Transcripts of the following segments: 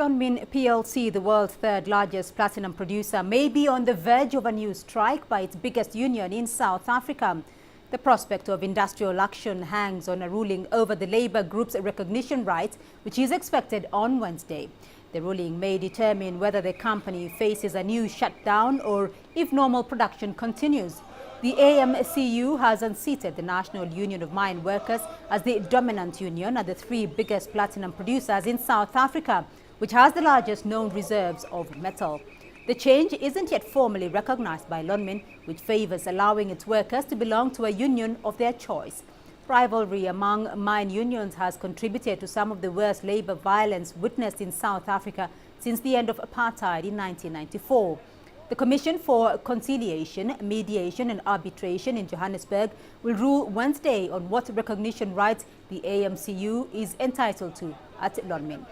Lonmin PLC, the world's third largest platinum producer, may be on the verge of a new strike by its biggest union in South Africa. The prospect of industrial action hangs on a ruling over the Labour group's recognition rights, which is expected on Wednesday. The ruling may determine whether the company faces a new shutdown or if normal production continues. The AMCU has unseated the National Union of Mine Workers as the dominant union at the three biggest platinum producers in South Africa, which has the largest known reserves of metal. The change isn't yet formally recognized by Lonmin, which favors allowing its workers to belong to a union of their choice. Rivalry among mine unions has contributed to some of the worst labor violence witnessed in South Africa since the end of apartheid in 1994. The Commission for Conciliation, Mediation and Arbitration in Johannesburg will rule Wednesday on what recognition rights the AMCU is entitled to at Lonmin.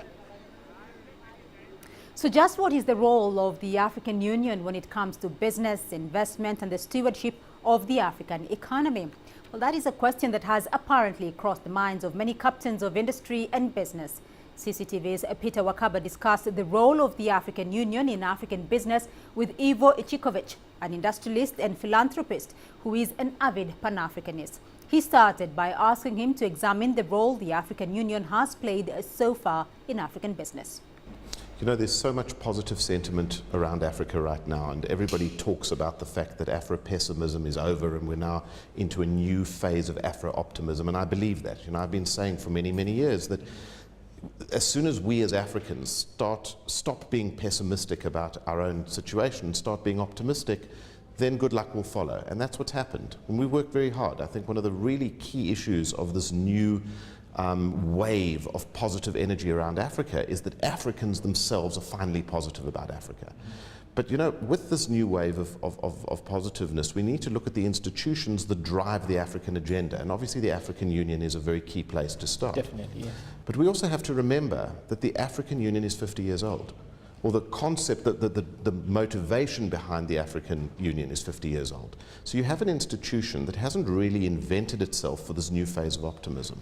So just what is the role of the African Union when it comes to business, investment and the stewardship of the African economy? Well, that is a question that has apparently crossed the minds of many captains of industry and business. CCTV's Peter Wakaba discussed the role of the African Union in African business with Ivo Ichikovic, an industrialist and philanthropist who is an avid Pan-Africanist. He started by asking him to examine the role the African Union has played so far in African business. You know, there's so much positive sentiment around Africa right now, and everybody talks about the fact that Afro-pessimism is over and we're now into a new phase of Afro-optimism, and I believe that. You know, I've been saying for many, many years that as soon as we as Africans stop being pessimistic about our own situation and start being optimistic, then good luck will follow. And that's what's happened. And we worked very hard. I think one of the really key issues of this new wave of positive energy around Africa is that Africans themselves are finally positive about Africa. But you know, with this new wave of positiveness, we need to look at the institutions that drive the African agenda. And obviously the African Union is a very key place to start. Definitely, yes. But we also have to remember that the African Union is 50 years old. Or the concept, that the motivation behind the African Union is 50 years old. So you have an institution that hasn't really invented itself for this new phase of optimism.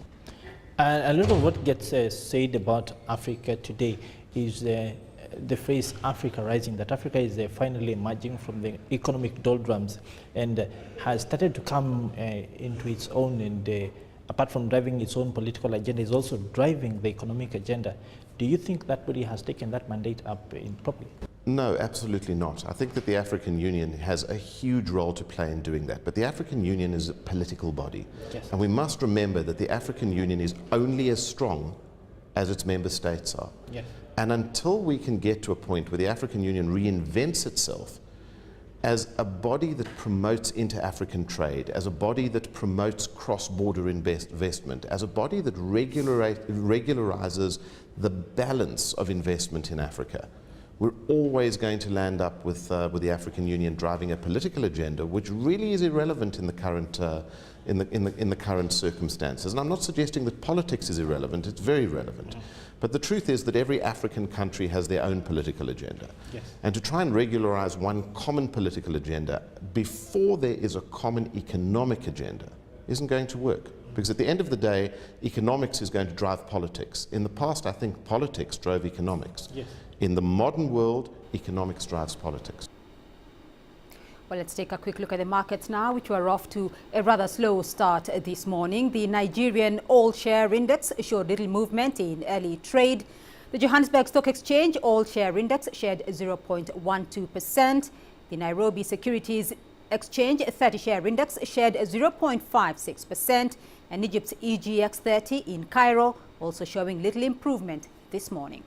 A lot of what gets said about Africa today is the phrase Africa rising, that Africa is finally emerging from the economic doldrums and has started to come into its own, and apart from driving its own political agenda, is also driving the economic agenda. Do you think that body has taken that mandate up properly? No, absolutely not. I think that the African Union has a huge role to play in doing that. But the African Union is a political body. Yes. And we must remember that the African Union is only as strong as its member states are. Yes. And until we can get to a point where the African Union reinvents itself as a body that promotes inter-African trade, as a body that promotes cross-border investment, as a body that regularizes the balance of investment in Africa, we're always going to land up with the African Union driving a political agenda, which really is irrelevant in the current in the current circumstances. And I'm not suggesting that politics is irrelevant; it's very relevant. But the truth is that every African country has their own political agenda. Yes. And to try and regularize one common political agenda before there is a common economic agenda isn't going to work. Because at the end of the day, economics is going to drive politics. In the past, I think politics drove economics. Yes. In the modern world, economics drives politics. Well, let's take a quick look at the markets now, which were off to a rather slow start this morning. The Nigerian All-Share Index showed little movement in early trade. The Johannesburg Stock Exchange All-Share Index shed 0.12%. The Nairobi Securities Exchange 30-share index shed 0.56%, and Egypt's EGX 30 in Cairo also showing little improvement this morning.